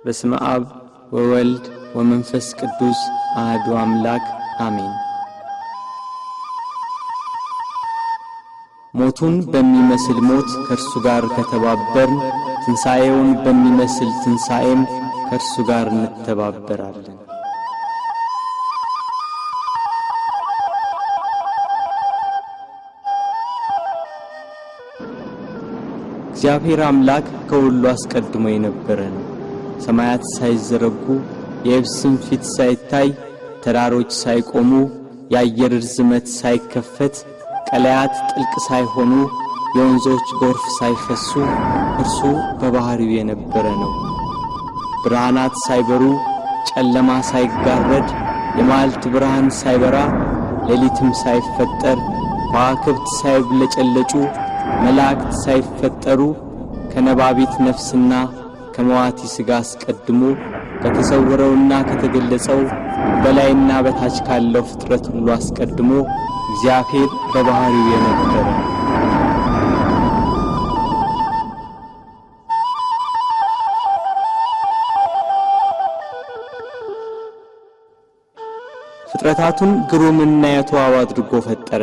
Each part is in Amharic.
በስመ አብ ወወልድ ወመንፈስ ቅዱስ አሐዱ አምላክ አሜን። ሞቱን በሚመስል ሞት ከእርሱ ጋር ከተባበርን ትንሣኤውን በሚመስል ትንሣኤም ከእርሱ ጋር እንተባበራለን። እግዚአብሔር አምላክ ከሁሉ አስቀድሞ የነበረ ነው። ሰማያት ሳይዘረጉ የየብስም ፊት ሳይታይ ተራሮች ሳይቆሙ የአየር ርዝመት ሳይከፈት ቀላያት ጥልቅ ሳይሆኑ የወንዞች ጎርፍ ሳይፈሱ እርሱ በባህሪው የነበረ ነው። ብርሃናት ሳይበሩ ጨለማ ሳይጋረድ የማልት ብርሃን ሳይበራ ሌሊትም ሳይፈጠር ከዋክብት ሳይብለጨለጩ መላእክት ሳይፈጠሩ ከነባቢት ነፍስና ከመዋቲ ሥጋ አስቀድሞ ከተሰወረውና ከተገለጸው በላይና በታች ካለው ፍጥረት ሁሉ አስቀድሞ እግዚአብሔር በባህሪው የነበረ ፍጥረታቱን ግሩምና የተዋበ አድርጎ ፈጠረ።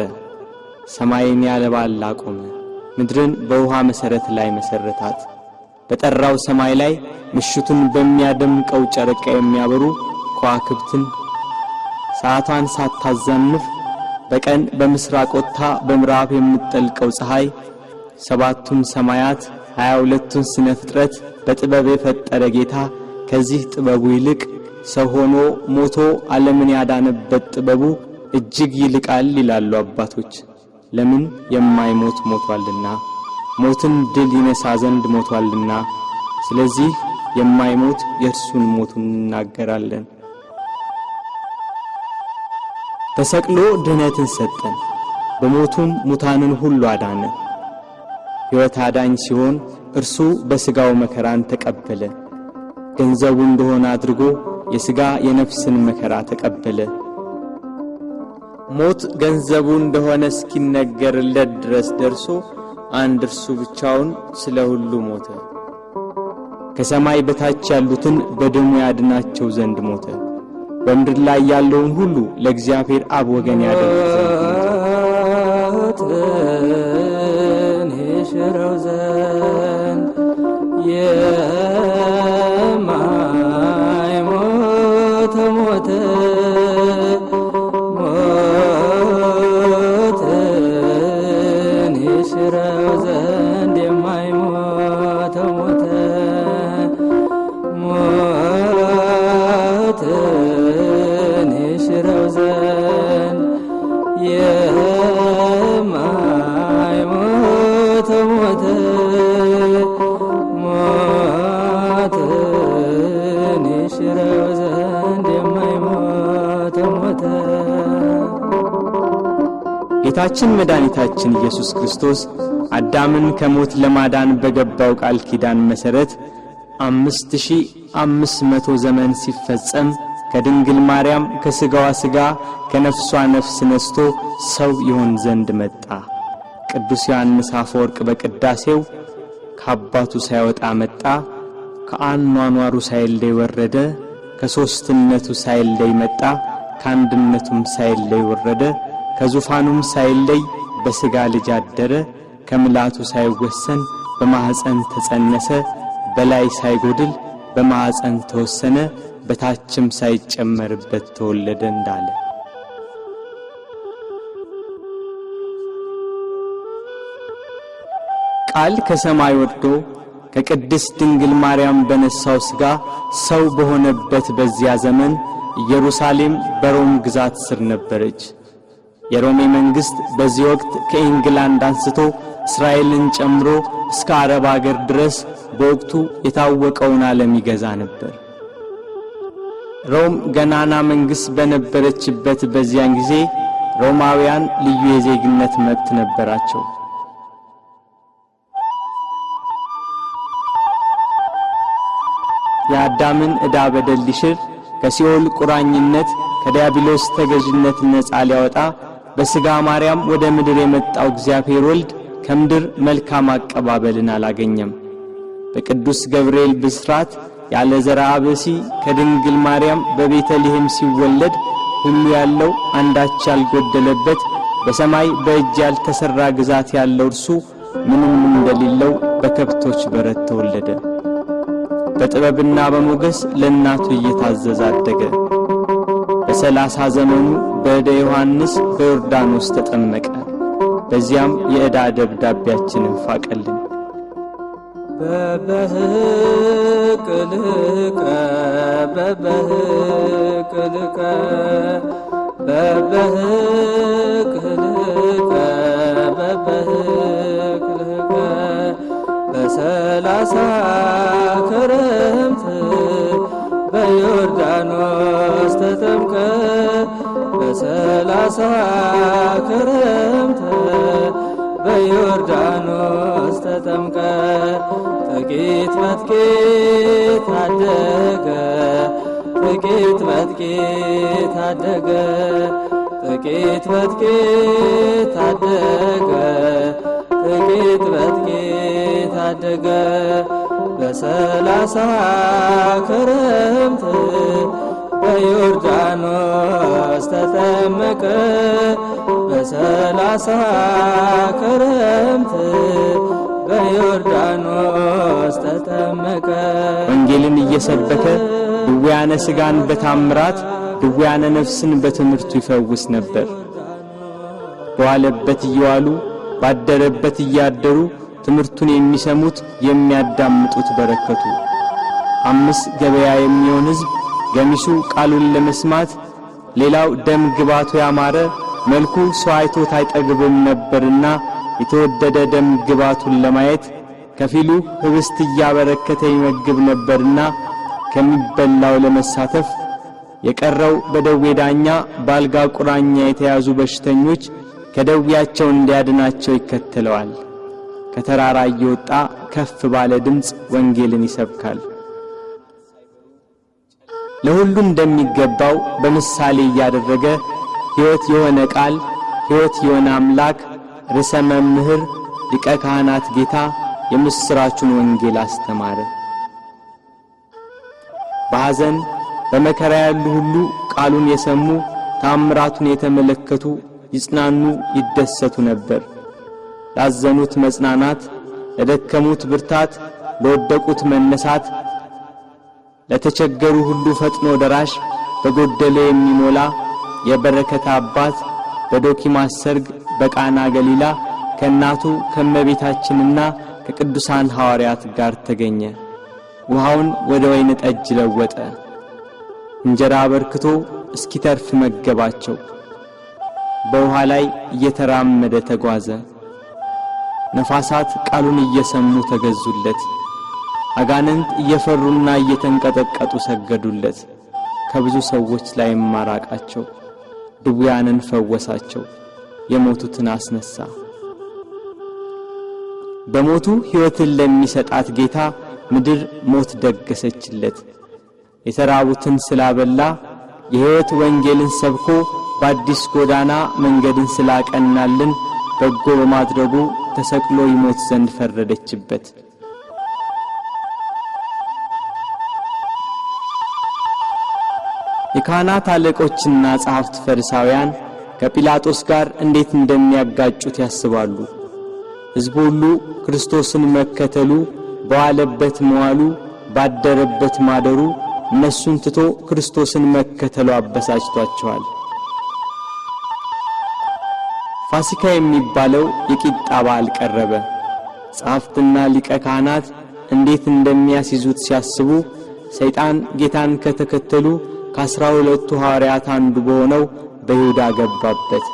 ሰማይን ያለ ባል አቆመ፣ ምድርን በውሃ መሠረት ላይ መሠረታት። በጠራው ሰማይ ላይ ምሽቱን በሚያደምቀው ጨረቃ የሚያበሩ ከዋክብትን ሰዓቷን ሳታዛንፍ በቀን በምስራቅ ወጥታ በምዕራብ የምትጠልቀው ፀሐይ ሰባቱን ሰማያት 22ቱን ስነ ፍጥረት በጥበብ የፈጠረ ጌታ ከዚህ ጥበቡ ይልቅ ሰው ሆኖ ሞቶ ዓለምን ያዳነበት ጥበቡ እጅግ ይልቃል ይላሉ አባቶች። ለምን? የማይሞት ሞቷልና፣ ሞትን ድል ይነሳ ዘንድ ሞቷልና። ስለዚህ የማይሞት የእርሱን ሞቱን እናገራለን። ተሰቅሎ ድህነትን ሰጠን፣ በሞቱም ሙታንን ሁሉ አዳነ። ሕይወት አዳኝ ሲሆን እርሱ በሥጋው መከራን ተቀበለ። ገንዘቡ እንደሆነ አድርጎ የሥጋ የነፍስን መከራ ተቀበለ። ሞት ገንዘቡ እንደሆነ እስኪነገርለት ድረስ ደርሶ አንድ እርሱ ብቻውን ስለ ሁሉ ሞተ። ከሰማይ በታች ያሉትን በደሙ ያድናቸው ዘንድ ሞተ። በምድር ላይ ያለውን ሁሉ ለእግዚአብሔር አብ ወገን ያደርግ ዘንድ ይሽረው ዘንድ የማይሞት ሞተ ጌታችን መድኃኒታችን ኢየሱስ ክርስቶስ አዳምን ከሞት ለማዳን በገባው ቃል ኪዳን መሠረት 5500 ዘመን ሲፈጸም ከድንግል ማርያም ከሥጋዋ ሥጋ ከነፍሷ ነፍስ ነስቶ ሰው ይሆን ዘንድ መጣ። ቅዱስ ዮሐንስ አፈወርቅ በቅዳሴው ከአባቱ ሳይወጣ መጣ፣ ከአኗኗሩ ሳይለይ ወረደ፣ ከሦስትነቱ ሳይለይ መጣ፣ ከአንድነቱም ሳይለይ ወረደ፣ ከዙፋኑም ሳይለይ በሥጋ ልጅ አደረ፣ ከምልአቱ ሳይወሰን በማኅፀን ተጸነሰ፣ በላይ ሳይጎድል በማኅፀን ተወሰነ፣ በታችም ሳይጨመርበት ተወለደ እንዳለ ቃል ከሰማይ ወርዶ ከቅድስት ድንግል ማርያም በነሳው ሥጋ ሰው በሆነበት በዚያ ዘመን ኢየሩሳሌም በሮም ግዛት ስር ነበረች። የሮሜ መንግሥት በዚህ ወቅት ከኢንግላንድ አንስቶ እስራኤልን ጨምሮ እስከ አረብ አገር ድረስ በወቅቱ የታወቀውን ዓለም ይገዛ ነበር። ሮም ገናና መንግሥት በነበረችበት በዚያን ጊዜ ሮማውያን ልዩ የዜግነት መብት ነበራቸው። የአዳምን ዕዳ በደል ሊሽር ከሲኦል ቁራኝነት ከዲያብሎስ ተገዥነት ነፃ ሊያወጣ በሥጋ ማርያም ወደ ምድር የመጣው እግዚአብሔር ወልድ ከምድር መልካም አቀባበልን አላገኘም። በቅዱስ ገብርኤል ብስራት ያለ ዘርአ ብእሲ ከድንግል ማርያም በቤተልሔም ሲወለድ ሁሉ ያለው አንዳች ያልጎደለበት በሰማይ በእጅ ያልተሰራ ግዛት ያለው እርሱ ምንም እንደሌለው በከብቶች በረት ተወለደ። በጥበብና በሞገስ ለእናቱ እየታዘዘ አደገ። በ30 ዘመኑ በእደ ዮሐንስ በዮርዳኖስ ተጠመቀ። በዚያም የዕዳ ደብዳቤያችንን ፋቀልን። በበህቅልከ በበህቅልከ በበህቅልከ በበህቅልከ በ30 ክረምት በዮርዳኖስ ተጠምቀ በ30 ክረምት በዮርዳኖስ ተጠምቀ ጥቂት በጥቂት አደገ ጥቂት በጥቂት አደገ ጥቂት በጥቂት አደገ ጥቂት በጥቂት አደገ በ30 ክረምት በዮርዳኖስ ተጠመቀ በ30 ክረምት በዮርዳኖስ ተጠመቀ። ወንጌልን እየሰበከ ድውያነ ሥጋን በታምራት ድውያነ ነፍስን በትምህርቱ ይፈውስ ነበር። በዋለበት እየዋሉ ባደረበት እያደሩ ትምህርቱን የሚሰሙት የሚያዳምጡት በረከቱ። 5 ገበያ የሚሆን ሕዝብ ገሚሱ ቃሉን ለመስማት ሌላው ደም ግባቱ ያማረ መልኩ ሰው አይቶት አይጠግብም ነበርና የተወደደ ደም ግባቱን ለማየት ከፊሉ ህብስት እያበረከተ ይመግብ ነበርና ከሚበላው ለመሳተፍ የቀረው በደዌ ዳኛ ባልጋ ቁራኛ የተያዙ በሽተኞች ከደዌያቸው እንዲያድናቸው ይከተለዋል። ከተራራ እየወጣ ከፍ ባለ ድምፅ ወንጌልን ይሰብካል። ለሁሉ እንደሚገባው በምሳሌ እያደረገ ሕይወት የሆነ ቃል ሕይወት የሆነ አምላክ ርዕሰ መምህር ሊቀ ካህናት ጌታ የምስራቹን ወንጌል አስተማረ። በሐዘን በመከራ ያሉ ሁሉ ቃሉን የሰሙ ታምራቱን የተመለከቱ ይጽናኑ ይደሰቱ ነበር። ላዘኑት መጽናናት፣ ለደከሙት ብርታት፣ ለወደቁት መነሳት፣ ለተቸገሩ ሁሉ ፈጥኖ ደራሽ በጎደለ የሚሞላ የበረከት አባት በዶኪማስ ሰርግ በቃና ገሊላ ከእናቱ ከመቤታችንና ከቅዱሳን ሐዋርያት ጋር ተገኘ። ውሃውን ወደ ወይን ጠጅ ለወጠ። እንጀራ አበርክቶ እስኪተርፍ መገባቸው። በውሃ ላይ እየተራመደ ተጓዘ። ነፋሳት ቃሉን እየሰሙ ተገዙለት። አጋንንት እየፈሩና እየተንቀጠቀጡ ሰገዱለት። ከብዙ ሰዎች ላይ ማራቃቸው። ድውያንን ፈወሳቸው። የሞቱትን አስነሳ። በሞቱ ሕይወትን ለሚሰጣት ጌታ ምድር ሞት ደገሰችለት። የተራቡትን ስላበላ የሕይወት ወንጌልን ሰብኮ በአዲስ ጎዳና መንገድን ስላቀናልን በጎ በማድረጉ ተሰቅሎ ይሞት ዘንድ ፈረደችበት። የካህናት አለቆችና ጸሐፍት ፈሪሳውያን ከጲላጦስ ጋር እንዴት እንደሚያጋጩት ያስባሉ። ሕዝቡ ሁሉ ክርስቶስን መከተሉ፣ በዋለበት መዋሉ፣ ባደረበት ማደሩ እነሱን ትቶ ክርስቶስን መከተሉ አበሳጭቷቸዋል። ፋሲካ የሚባለው የቂጣ በዓል ቀረበ። ጸሐፍትና ሊቀ ካህናት እንዴት እንደሚያስይዙት ሲያስቡ ሰይጣን ጌታን ከተከተሉ ከ12ቱ ሐዋርያት አንዱ በሆነው በይሁዳ ገባበት።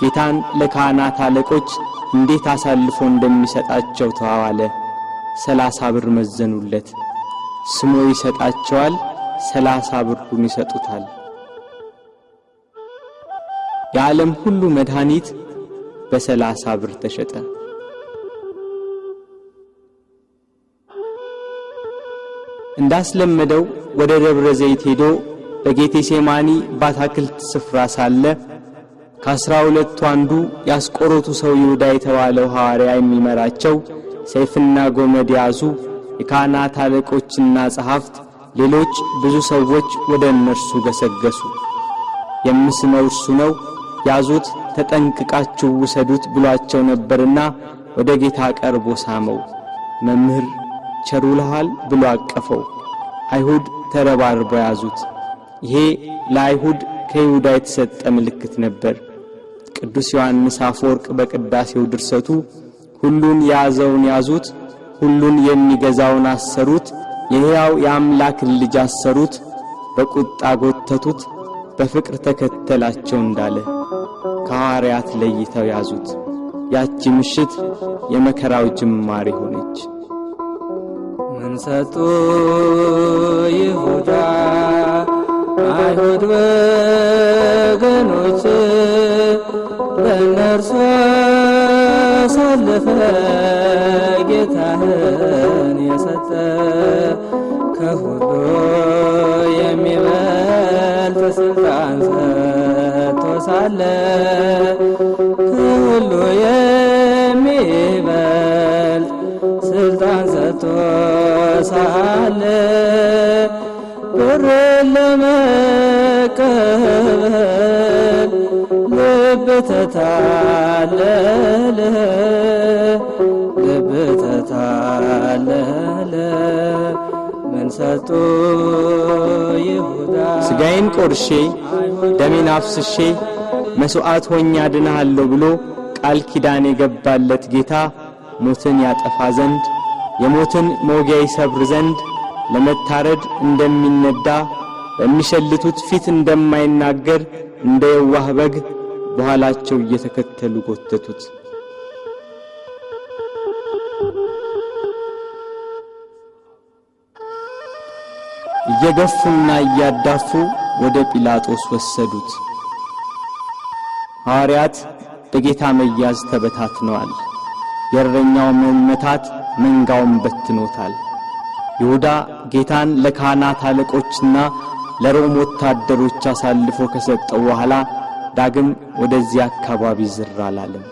ጌታን ለካህናት አለቆች እንዴት አሳልፎ እንደሚሰጣቸው ተዋዋለ። 30 ብር መዘኑለት። ስሞ ይሰጣቸዋል፣ 30 ብሩን ይሰጡታል። የዓለም ሁሉ መድኃኒት በ30 ብር ተሸጠ። እንዳስለመደው ወደ ደብረ ዘይት ሄዶ በጌቴሴማኒ ባታክልት ስፍራ ሳለ ከ12ቱ አንዱ ያስቆሮቱ ሰው ይሁዳ የተባለው ሐዋርያ የሚመራቸው ሰይፍና ጎመድ ያዙ የካህናት አለቆችና ጸሐፍት ሌሎች ብዙ ሰዎች ወደ እነርሱ ገሰገሱ። የምስመው እርሱ ነው፣ ያዙት፣ ተጠንቅቃችሁ ውሰዱት ብሏቸው ነበርና ወደ ጌታ ቀርቦ ሳመው። መምህር ቸር ውለሃል ብሎ አቀፈው። አይሁድ ተረባርበው ያዙት። ይሄ ለአይሁድ ከይሁዳ የተሰጠ ምልክት ነበር። ቅዱስ ዮሐንስ አፈወርቅ በቅዳሴው ድርሰቱ ሁሉን የያዘውን ያዙት፣ ሁሉን የሚገዛውን አሰሩት፣ የሕያው የአምላክን ልጅ አሰሩት፣ በቁጣ ጎተቱት፣ በፍቅር ተከተላቸው እንዳለ ከሐዋርያት ለይተው ያዙት። ያቺ ምሽት የመከራው ጅማሬ ሆነች። ምን ሰጡ ይሁዳ አይሁድ ወገኖች ለእነርሱ አሳለፈ ጌታህን የሰጠ ከሁሉ የሚበልጥ ስልጣን ሰጥቶ ሳለ ከሁሉ የሚበልጥ ስልጣን ሰጥቶ ሳለ ብርን ለመቀበል ልብ ተታለለ፣ ልብ ተታለለ። ምን ሰጡ ይሁዳ ሥጋዬን ቆርሼ ደሜን አፍስሼ መሥዋዕት ሆኜ አድንሃለሁ ብሎ ቃል ኪዳን የገባለት ጌታ ሞትን ያጠፋ ዘንድ የሞትን መውጊያ ይሰብር ዘንድ ለመታረድ እንደሚነዳ በሚሸልቱት ፊት እንደማይናገር እንደ የዋህ በግ በኋላቸው እየተከተሉ ጎተቱት። እየገፉና እያዳፉ ወደ ጲላጦስ ወሰዱት። ሐዋርያት በጌታ መያዝ ተበታትነዋል። የእረኛው መመታት መንጋውን በትኖታል። ይሁዳ ጌታን ለካህናት አለቆችና ለሮም ወታደሮች አሳልፎ ከሰጠው በኋላ ዳግም ወደዚህ አካባቢ ዝር አላለም።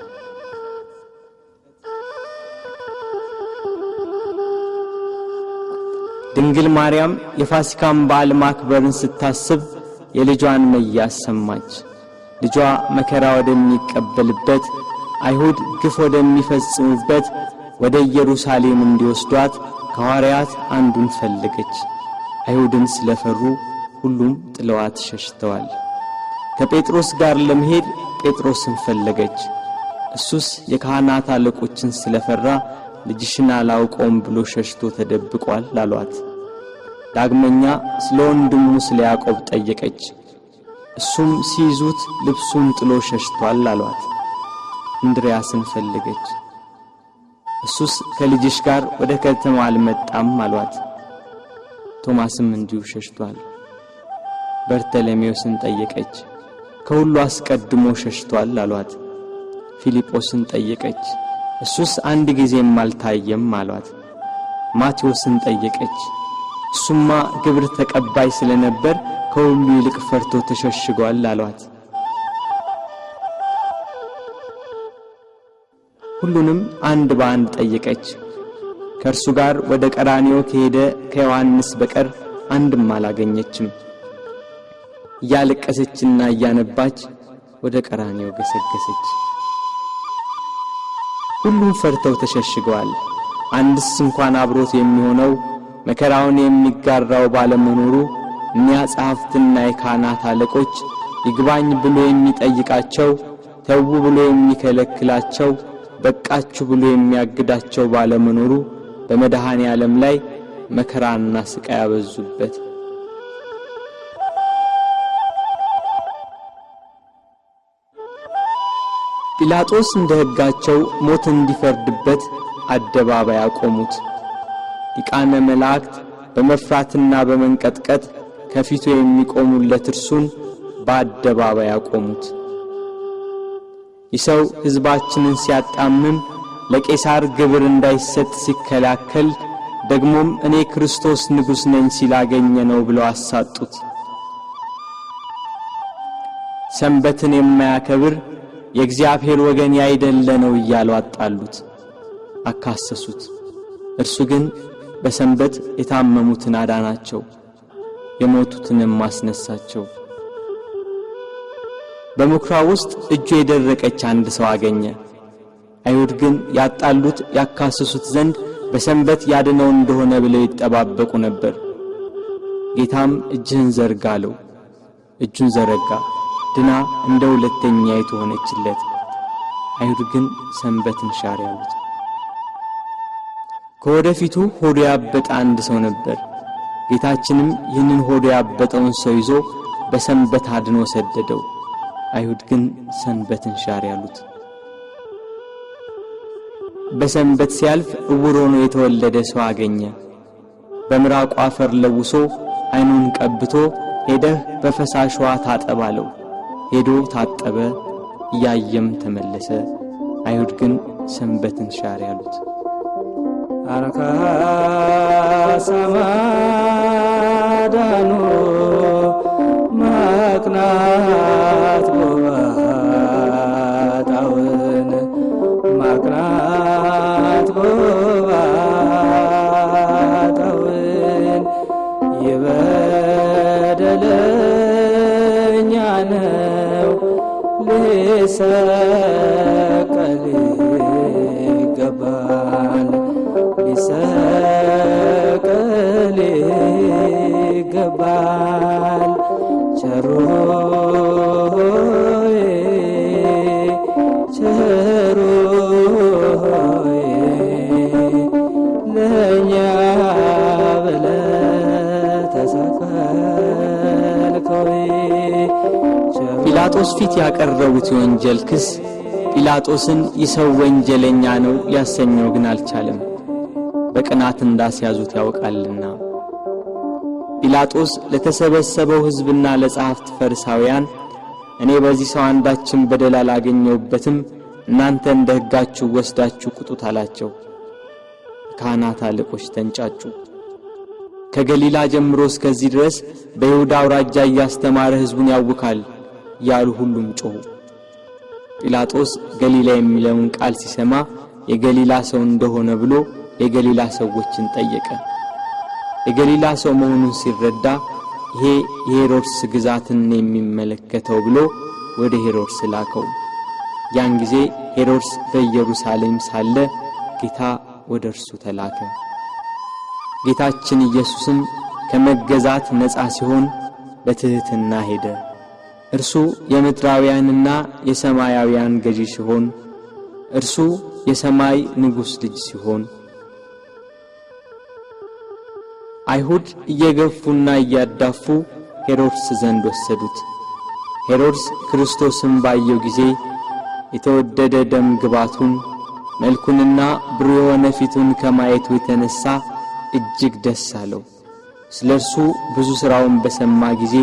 ድንግል ማርያም የፋሲካን በዓል ማክበርን ስታስብ የልጇን መያዝ ሰማች። ልጇ መከራ ወደሚቀበልበት አይሁድ ግፍ ወደሚፈጽሙበት ወደ ኢየሩሳሌም እንዲወስዷት ከሐዋርያት አንዱን ፈለገች። አይሁድን ስለፈሩ ሁሉም ጥለዋት ሸሽተዋል። ከጴጥሮስ ጋር ለመሄድ ጴጥሮስን ፈለገች። እሱስ የካህናት አለቆችን ስለፈራ ልጅሽን አላውቀውም ብሎ ሸሽቶ ተደብቋል አሏት። ዳግመኛ ስለ ወንድሙ ስለ ያዕቆብ ጠየቀች። እሱም ሲይዙት ልብሱን ጥሎ ሸሽቷል አሏት። እንድርያስን ፈለገች። እሱስ ከልጅሽ ጋር ወደ ከተማ አልመጣም አሏት። ቶማስም እንዲሁ ሸሽቷል። በርተለሜዎስን ጠየቀች። ከሁሉ አስቀድሞ ሸሽቷል አሏት። ፊልጶስን ጠየቀች። እሱስ አንድ ጊዜም አልታየም አሏት። ማቴዎስን ጠየቀች። እሱማ ግብር ተቀባይ ስለነበር ከሁሉ ይልቅ ፈርቶ ተሸሽጓል አሏት። ሁሉንም አንድ በአንድ ጠየቀች። ከእርሱ ጋር ወደ ቀራንዮ ከሄደ ከዮሐንስ በቀር አንድም አላገኘችም። እያለቀሰችና እያነባች ወደ ቀራንዮ ገሰገሰች። ሁሉም ፈርተው ተሸሽገዋል። አንድስ እንኳን አብሮት የሚሆነው መከራውን የሚጋራው ባለመኖሩ እኒያ ጸሐፍትና የካህናት አለቆች ይግባኝ ብሎ የሚጠይቃቸው፣ ተው ብሎ የሚከለክላቸው፣ በቃችሁ ብሎ የሚያግዳቸው ባለመኖሩ በመድኃኔ ዓለም ላይ መከራና ስቃይ ያበዙበት። ጲላጦስ እንደ ሕጋቸው ሞት እንዲፈርድበት አደባባይ አቆሙት። ሊቃነ መላእክት በመፍራትና በመንቀጥቀጥ ከፊቱ የሚቆሙለት እርሱን በአደባባይ አቆሙት። ይሰው ሕዝባችንን ሲያጣምም ለቄሳር ግብር እንዳይሰጥ ሲከላከል ደግሞም እኔ ክርስቶስ ንጉሥ ነኝ ሲላገኘ ነው ብለው አሳጡት። ሰንበትን የማያከብር የእግዚአብሔር ወገን ያይደለ ነው እያሉ አጣሉት፣ አካሰሱት። እርሱ ግን በሰንበት የታመሙትን አዳናቸው፣ የሞቱትንም ማስነሳቸው። በምኵራብ ውስጥ እጁ የደረቀች አንድ ሰው አገኘ። አይሁድ ግን ያጣሉት ያካስሱት ዘንድ በሰንበት ያድነው እንደሆነ ብለው ይጠባበቁ ነበር። ጌታም እጅህን ዘርጋ አለው። እጁን ዘረጋ፣ ድና እንደ ሁለተኛይቱ ሆነችለት። አይሁድ ግን ሰንበትን ሻር ያሉት። ከወደፊቱ ሆዱ ያበጠ አንድ ሰው ነበር። ጌታችንም ይህንን ሆዱ ያበጠውን ሰው ይዞ በሰንበት አድኖ ሰደደው። አይሁድ ግን ሰንበትን ሻር ያሉት። በሰንበት ሲያልፍ ዕውር ሆኖ የተወለደ ሰው አገኘ። በምራቁ አፈር ለውሶ አይኑን ቀብቶ ሄደህ በፈሳሽ ውሃ ታጠብ አለው። ሄዶ ታጠበ፣ እያየም ተመለሰ። አይሁድ ግን ሰንበትን ሻር ያሉት። አረካ ሰማዳኑ ማቅናት ጎባጣውን ማቅናት ጎባጣውን የበደለኛ ነው ሊሰቀል ይገባል ሊሰቀል ይገባል። ቸሮዬ ቸሮዬ ለእኛ ብለህ ተሰቀልከው። ጲላጦስ ፊት ያቀረቡት የወንጀል ክስ ጲላጦስን ይሰው ወንጀለኛ ነው ሊያሰኘው ግን አልቻለም። በቅናት እንዳስያዙት ያውቃልና። ጲላጦስ ለተሰበሰበው ሕዝብና ለጸሐፍት ፈሪሳውያን እኔ በዚህ ሰው አንዳችን በደል አላገኘሁበትም፣ እናንተ እንደ ሕጋችሁ ወስዳችሁ ቁጡት አላቸው። ካህናት አለቆች ተንጫጩ። ከገሊላ ጀምሮ እስከዚህ ድረስ በይሁዳ አውራጃ እያስተማረ ሕዝቡን ያውካል ያሉ ሁሉም ጮኹ። ጲላጦስ ገሊላ የሚለውን ቃል ሲሰማ የገሊላ ሰው እንደሆነ ብሎ የገሊላ ሰዎችን ጠየቀ። የገሊላ ሰው መሆኑን ሲረዳ ይሄ የሄሮድስ ግዛትን የሚመለከተው ብሎ ወደ ሄሮድስ ላከው። ያን ጊዜ ሄሮድስ በኢየሩሳሌም ሳለ ጌታ ወደ እርሱ ተላከ። ጌታችን ኢየሱስም ከመገዛት ነፃ ሲሆን በትሕትና ሄደ። እርሱ የምድራውያንና የሰማያውያን ገዢ ሲሆን እርሱ የሰማይ ንጉሥ ልጅ ሲሆን አይሁድ እየገፉና እያዳፉ ሄሮድስ ዘንድ ወሰዱት። ሄሮድስ ክርስቶስን ባየው ጊዜ የተወደደ ደም ግባቱን መልኩንና ብሩህ የሆነ ፊቱን ከማየቱ የተነሳ እጅግ ደስ አለው። ስለ እርሱ ብዙ ሥራውን በሰማ ጊዜ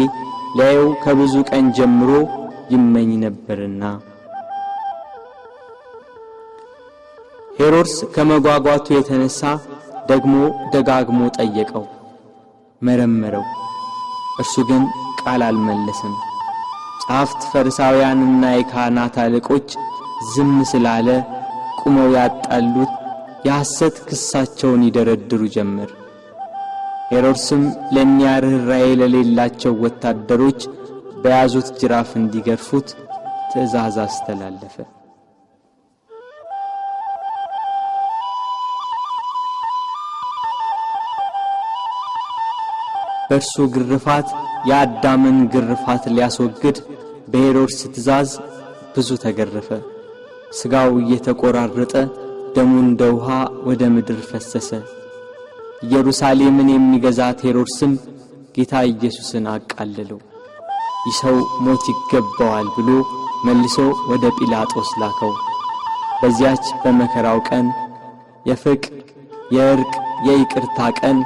ሊያየው ከብዙ ቀን ጀምሮ ይመኝ ነበርና። ሄሮድስ ከመጓጓቱ የተነሳ ደግሞ ደጋግሞ ጠየቀው፣ መረመረው። እርሱ ግን ቃል አልመለሰም። ጸሐፍት ፈሪሳውያንና የካህናት አለቆች ዝም ስላለ ቁመው ያጣሉት የሐሰት ክሳቸውን ይደረድሩ ጀመር። ሄሮድስም ለእኒያ ርኅራኄ ለሌላቸው ወታደሮች በያዙት ጅራፍ እንዲገርፉት ትእዛዝ አስተላለፈ። በእርሱ ግርፋት የአዳምን ግርፋት ሊያስወግድ በሄሮድስ ትእዛዝ ብዙ ተገረፈ። ሥጋው እየተቆራረጠ ደሙ እንደ ውሃ ወደ ምድር ፈሰሰ። ኢየሩሳሌምን የሚገዛት ሄሮድስም ጌታ ኢየሱስን አቃለለው። ይህ ሰው ሞት ይገባዋል ብሎ መልሶ ወደ ጲላጦስ ላከው። በዚያች በመከራው ቀን የፍቅር የእርቅ የይቅርታ ቀን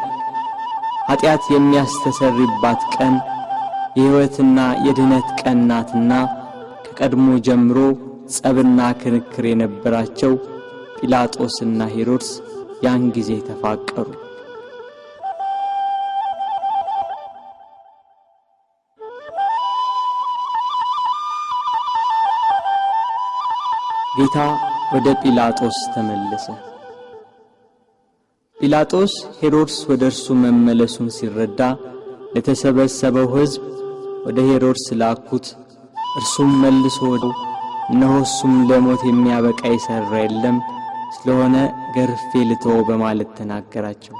ኃጢአት የሚያስተሰርይባት ቀን የሕይወትና የድነት ቀን ናትና ከቀድሞ ጀምሮ ጸብና ክርክር የነበራቸው ጲላጦስና ሄሮድስ ያን ጊዜ ተፋቀሩ። ጌታ ወደ ጲላጦስ ተመለሰ። ጲላጦስ ሄሮድስ ወደ እርሱ መመለሱን ሲረዳ ለተሰበሰበው ሕዝብ ወደ ሄሮድስ ላኩት። እርሱም መልሶ እነሆ እሱም ለሞት የሚያበቃ የሠራ የለም፣ ስለሆነ ገርፌ ልተወው በማለት ተናገራቸው።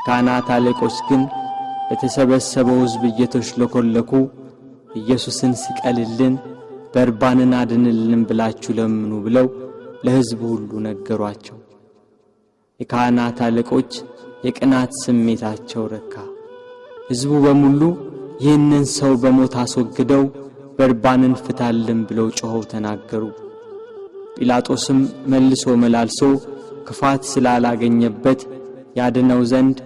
ካህናት አለቆች ግን ለተሰበሰበው ሕዝብ እየተሽለኮለኩ ኢየሱስን ስቀልልን፣ በርባንን አድንልን ብላችሁ ለምኑ ብለው ለሕዝቡ ሁሉ ነገሯቸው። የካህናት አለቆች የቅናት ስሜታቸው ረካ። ሕዝቡ በሙሉ ይህንን ሰው በሞት አስወግደው በርባንን ፍታልን ብለው ጮኸው ተናገሩ። ጲላጦስም መልሶ መላልሶ ክፋት ስላላገኘበት ያድነው ዘንድ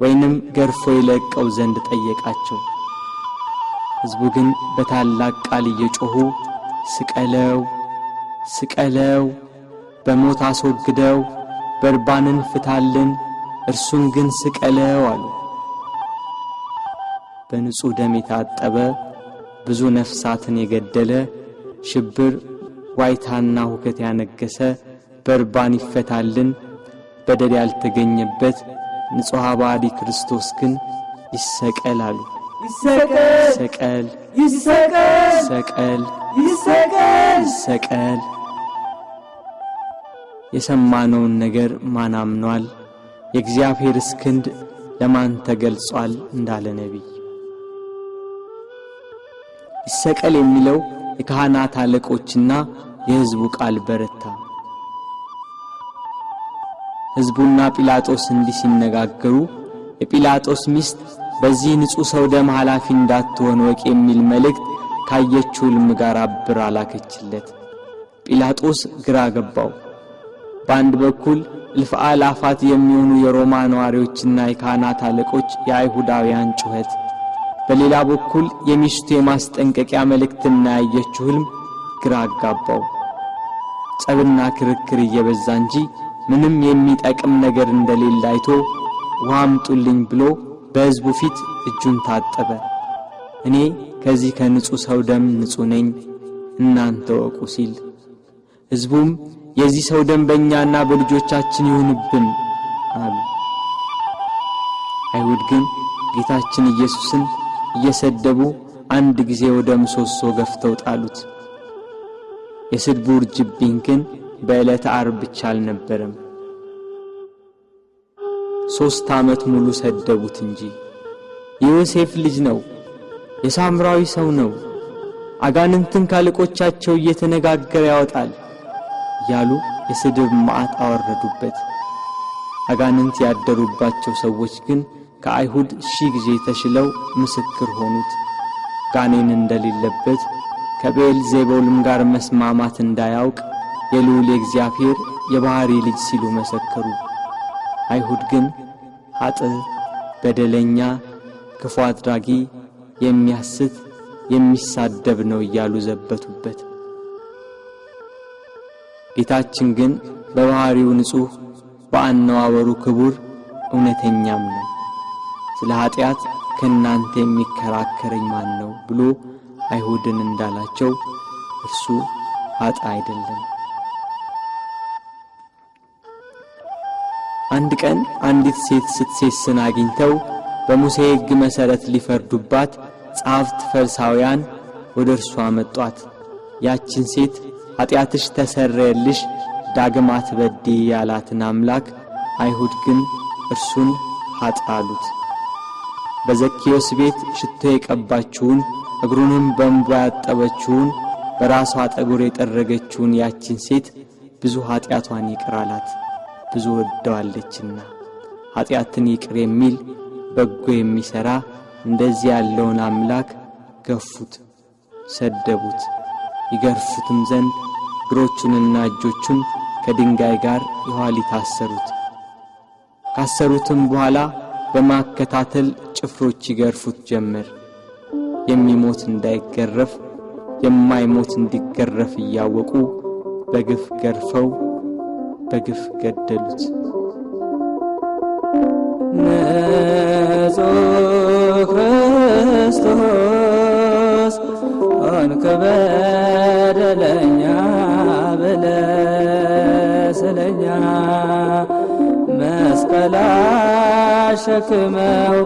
ወይንም ገርፎ ይለቀው ዘንድ ጠየቃቸው። ሕዝቡ ግን በታላቅ ቃል እየጮኹ ስቀለው፣ ስቀለው፣ በሞት አስወግደው፣ በርባንን ፍታልን፣ እርሱን ግን ስቀለው አሉ። በንጹሕ ደም የታጠበ ብዙ ነፍሳትን የገደለ ሽብር፣ ዋይታና ሁከት ያነገሰ በርባን ይፈታልን፣ በደል ያልተገኘበት ንጹሕ ባዲ ክርስቶስ ግን ይሰቀል አሉ። ይሰቀል፣ ይሰቀል፣ ይሰቀል፣ ይሰቀል፣ ይሰቀል። የሰማነውን ነገር ማን አምኗል? የእግዚአብሔርስ ክንድ ለማን ተገልጿል? እንዳለ ነቢይ። ይሰቀል የሚለው የካህናት አለቆችና የሕዝቡ ቃል በረታ። ሕዝቡና ጲላጦስ እንዲህ ሲነጋገሩ የጲላጦስ ሚስት በዚህ ንጹሕ ሰው ደም ኃላፊ እንዳትሆን ወቅ የሚል መልእክት ካየችው ሕልም ጋር አብራ ላከችለት። ጲላጦስ ግራ ገባው። በአንድ በኩል እልፍ አእላፋት የሚሆኑ የሮማ ነዋሪዎችና የካህናት አለቆች የአይሁዳውያን ጩኸት፣ በሌላ በኩል የሚስቱ የማስጠንቀቂያ መልእክትና ያየችው ሕልም ግራ አጋባው። ጸብና ክርክር እየበዛ እንጂ ምንም የሚጠቅም ነገር እንደሌለ አይቶ ውሃ አምጡልኝ ብሎ በሕዝቡ ፊት እጁን ታጠበ። እኔ ከዚህ ከንጹሕ ሰው ደም ንጹሕ ነኝ፣ እናንተ ወቁ ሲል፣ ሕዝቡም የዚህ ሰው ደም በእኛና በልጆቻችን ይሁንብን አሉ። አይሁድ ግን ጌታችን ኢየሱስን እየሰደቡ አንድ ጊዜ ወደ ምሰሶ ገፍተው ጣሉት። የስድቡ ውርጅብኝ ግን በዕለተ ዓርብ ብቻ አልነበረም። 3 ዓመት ሙሉ ሰደቡት እንጂ። የዮሴፍ ልጅ ነው፣ የሳምራዊ ሰው ነው፣ አጋንንትን ካለቆቻቸው እየተነጋገረ ያወጣል ያሉ የስድብ መዓት አወረዱበት። አጋንንት ያደሩባቸው ሰዎች ግን ከአይሁድ 1000 ጊዜ ተሽለው ምስክር ሆኑት። ጋኔን እንደሌለበት ከቤልዜቡልም ጋር መስማማት እንዳያውቅ የልዑል እግዚአብሔር የባሕሪ ልጅ ሲሉ መሰከሩ። አይሁድ ግን ኃጥእ፣ በደለኛ፣ ክፉ አድራጊ፣ የሚያስት፣ የሚሳደብ ነው እያሉ ዘበቱበት። ጌታችን ግን በባሕሪው ንጹሕ፣ በአነዋወሩ ክቡር፣ እውነተኛም ነው። ስለ ኃጢአት ከእናንተ የሚከራከረኝ ማን ነው ብሎ አይሁድን እንዳላቸው እርሱ ኃጥእ አይደለም። አንድ ቀን አንዲት ሴት ስትሴስን አግኝተው በሙሴ ሕግ መሠረት ሊፈርዱባት ጸሐፍት ፈሪሳውያን ወደ እርሷ መጧት። ያችን ሴት ኃጢአትሽ ተሰረየልሽ፣ ዳግም አትበድዪ ያላትን አምላክ አይሁድ ግን እርሱን ኃጥእ አሉት። በዘኬዎስ ቤት ሽቶ የቀባችውን እግሩንም በእንባ ያጠበችውን በራሷ ጠጉር የጠረገችውን ያችን ሴት ብዙ ኃጢአቷን ይቅር አላት፣ ብዙ ወደዋለችና። ኃጢአትን ይቅር የሚል በጎ የሚሠራ እንደዚህ ያለውን አምላክ ገፉት፣ ሰደቡት። ይገርፉትም ዘንድ እግሮቹንና እጆቹን ከድንጋይ ጋር የኋሊት አሰሩት። ካሰሩትም በኋላ በማከታተል ጭፍሮች ይገርፉት ጀመር። የሚሞት እንዳይገረፍ የማይሞት እንዲገረፍ እያወቁ በግፍ ገርፈው በግፍ ገደሉት። ንጹሕ ክርስቶስ ሆንክ በደለኛ ብለህ ስለኛ መስቀል አሸክመው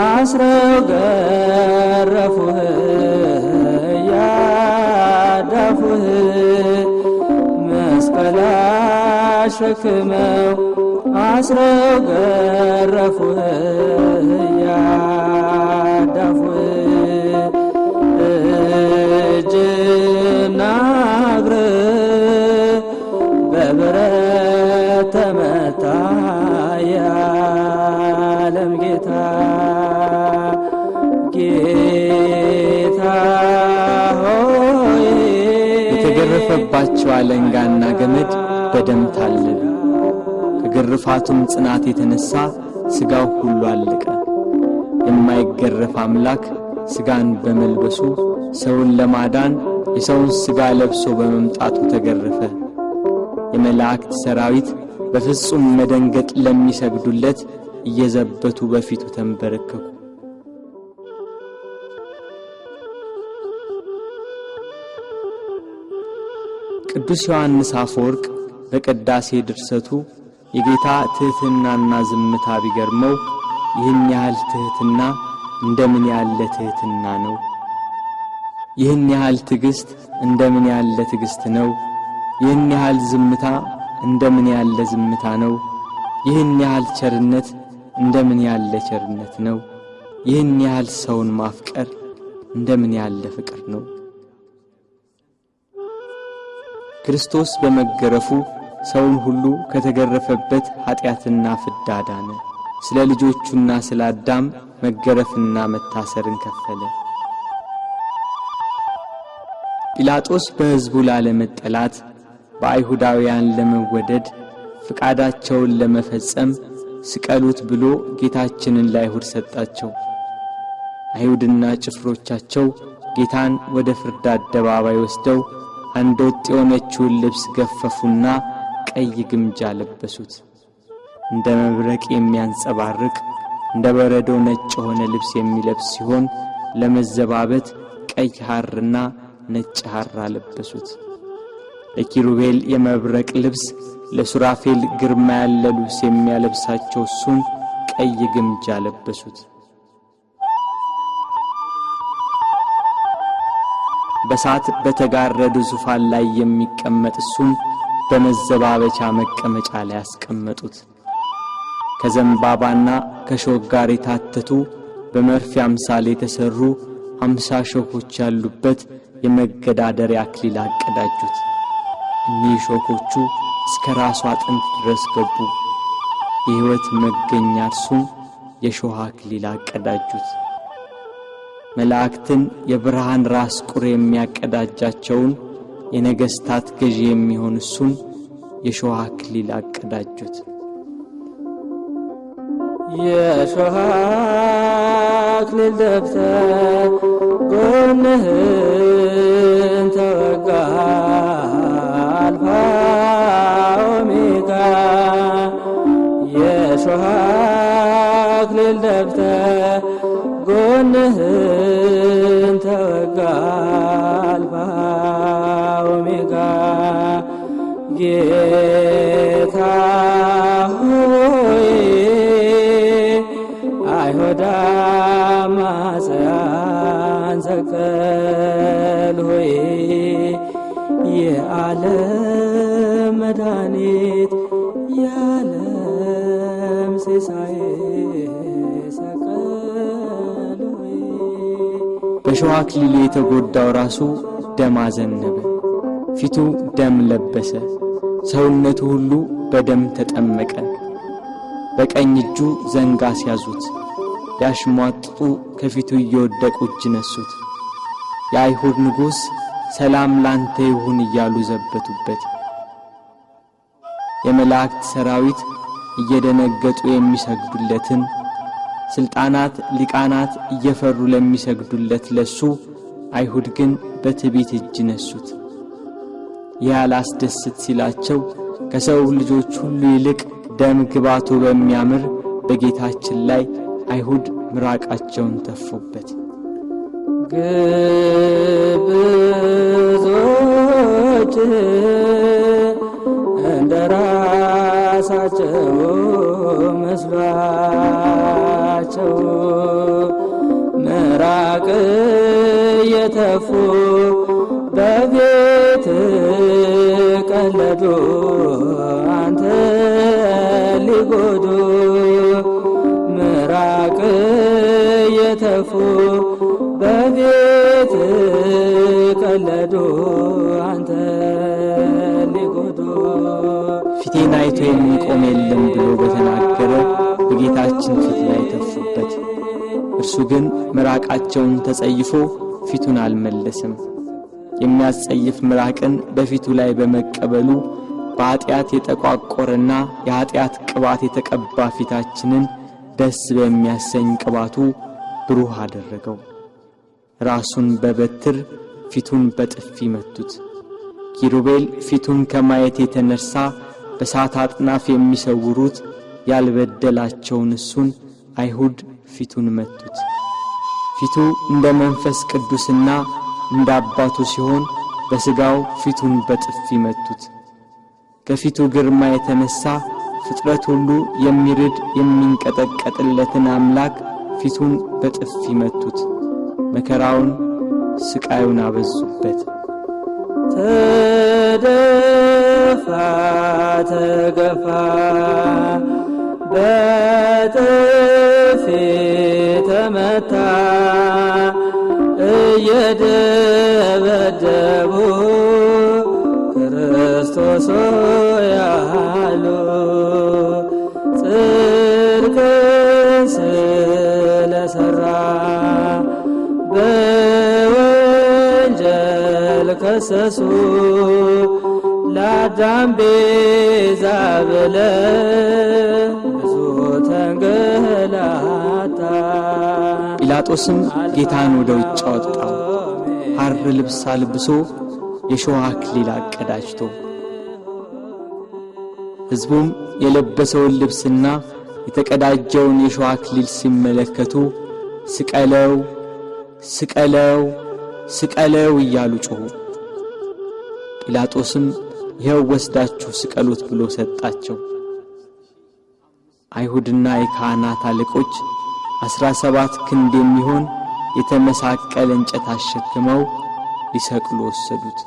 አስረው ገረፉህ ያዳፉህ መስቀል አሸክመው አስረው ገረፉህ ያዳፉህ እጅና እግርህ በብረት ተመታ የዓለም ጌታ ጌታ ሆይ የተገረፈባቸው አለንጋና ገመድ በደም ታለሉ። ከግርፋቱም ጽናት የተነሳ ሥጋው ሁሉ አለቀ። የማይገረፍ አምላክ ሥጋን በመልበሱ ሰውን ለማዳን የሰውን ሥጋ ለብሶ በመምጣቱ ተገረፈ። የመላእክት ሰራዊት በፍጹም መደንገጥ ለሚሰግዱለት እየዘበቱ በፊቱ ተንበረከኩ። ቅዱስ ዮሐንስ አፈወርቅ በቅዳሴ ድርሰቱ የጌታ ትሕትናና ዝምታ ቢገርመው ይህን ያህል ትሕትና እንደምን ያለ ትሕትና ነው! ይህን ያህል ትዕግሥት እንደምን ያለ ትዕግሥት ነው! ይህን ያህል ዝምታ እንደምን ያለ ዝምታ ነው! ይህን ያህል ቸርነት እንደምን ያለ ቸርነት ነው! ይህን ያህል ሰውን ማፍቀር እንደምን ያለ ፍቅር ነው! ክርስቶስ በመገረፉ ሰውን ሁሉ ከተገረፈበት ኃጢአትና ፍዳ ዳነ። ስለ ልጆቹና ስለ አዳም መገረፍና መታሰርን ከፈለ። ጲላጦስ በሕዝቡ ላለመጠላት በአይሁዳውያን ለመወደድ ፍቃዳቸውን ለመፈጸም ስቀሉት ብሎ ጌታችንን ለአይሁድ ሰጣቸው። አይሁድና ጭፍሮቻቸው ጌታን ወደ ፍርድ አደባባይ ወስደው አንድ ወጥ የሆነችውን ልብስ ገፈፉና ቀይ ግምጃ ለበሱት። እንደ መብረቅ የሚያንጸባርቅ እንደ በረዶ ነጭ የሆነ ልብስ የሚለብስ ሲሆን ለመዘባበት ቀይ ሐርና ነጭ ሐር አለበሱት። ለኪሩቤል የመብረቅ ልብስ፣ ለሱራፌል ግርማ ያለ ልብስ የሚያለብሳቸው እሱን ቀይ ግምጃ ለበሱት። በሳት በተጋረደ ዙፋን ላይ የሚቀመጥ እሱን በመዘባበቻ መቀመጫ ላይ ያስቀመጡት። ከዘንባባና ከሾህ ጋር የታተቱ በመርፌ አምሳል የተሰሩ 50 ሾኮች ያሉበት የመገዳደሪያ አክሊል አቀዳጁት። እኒህ ሾኮቹ እስከ ራሱ አጥንት ድረስ ገቡ። የሕይወት መገኛ እርሱን የሾህ አክሊል አቀዳጁት። መላእክትን የብርሃን ራስ ቁር የሚያቀዳጃቸውን የነገሥታት ገዢ የሚሆን እሱን የሾህ አክሊል አቀዳጁት። የሾህ አክሊል ደፍተህ ጎንህን ተወጋ አልፋ ኦሜጋ የሾህ አክሊል ደፍተህ ጎንህን ተወጋ አልፋ ኦሜጋ ጌታ ሆይ አይሁድ አማጽያን ሰቀል ሆይ የዓለም መድኃኒት የዓለም ሲሳይ ሰቀል ሆይ። በሾህ አክሊሉ የተጎዳው ራሱ ደም አዘነበ፣ ፊቱ ደም ለበሰ፣ ሰውነቱ ሁሉ በደም ተጠመቀ። በቀኝ እጁ ዘንግ አስያዙት፣ ያሽሟጥጡ ከፊቱ እየወደቁ እጅ ነሱት። የአይሁድ ንጉሥ ሰላም ላንተ ይሁን እያሉ ዘበቱበት። የመላእክት ሰራዊት እየደነገጡ የሚሰግዱለትን፣ ስልጣናት ሊቃናት እየፈሩ ለሚሰግዱለት ለሱ አይሁድ ግን በትዕቢት እጅ ነሱት። ያላስደስት ሲላቸው ከሰው ልጆች ሁሉ ይልቅ ደም ግባቱ በሚያምር በጌታችን ላይ አይሁድ ምራቃቸውን ተፉበት። ግብዞች እንደ ራሳቸው መስሏቸው የተፉ በቤት ቀለዱ አንተ ሊጎዱ ምራቅ የተፉ በቤት ቀለዱ አንተ ሊጎዱ ፊቴን አይቶ የሚቆም የለም ብሎ በተናገረ በጌታችን ፊት ላይ ተፉበት። እርሱ ግን ምራቃቸውን ተጸይፎ ፊቱን አልመለሰም። የሚያስጸይፍ ምራቅን በፊቱ ላይ በመቀበሉ በኃጢአት የተቋቆረና የኃጢአት ቅባት የተቀባ ፊታችንን ደስ በሚያሰኝ ቅባቱ ብሩህ አደረገው። ራሱን በበትር ፊቱን በጥፊ መቱት። ኪሩቤል ፊቱን ከማየት የተነሳ በሳት አጥናፍ የሚሰውሩት ያልበደላቸውን እሱን አይሁድ ፊቱን መቱት። ፊቱ እንደ መንፈስ ቅዱስና እንደ አባቱ ሲሆን በሥጋው ፊቱን በጥፊ መቱት። ከፊቱ ግርማ የተነሳ ፍጥረት ሁሉ የሚርድ የሚንቀጠቀጥለትን አምላክ ፊቱን በጥፊ መቱት። መከራውን ስቃዩን አበዙበት። ተደፋ ተገፋ በጥፊ ተመታ እየደበደቡ ክርስቶስ ያሉ ጽድቅን ስለሰራ በወንጀል ከሰሱ ለአዳም ቤዛ ብለህ ብዙ ተንገላታ። ጲላጦስም ጌታን ወደ ውጭ አወጣው፣ ሐር ልብስ አልብሶ የሾህ አክሊል አቀዳጅቶ። ሕዝቡም የለበሰውን ልብስና የተቀዳጀውን የሾህ አክሊል ሲመለከቱ ስቀለው ስቀለው ስቀለው እያሉ ጮኹ። ጲላጦስም ይኸው ወስዳችሁ ስቀሉት ብሎ ሰጣቸው። አይሁድና የካህናት አለቆች 17 ክንድ የሚሆን የተመሳቀለ እንጨት አሸክመው ሊሰቅሉ ወሰዱት።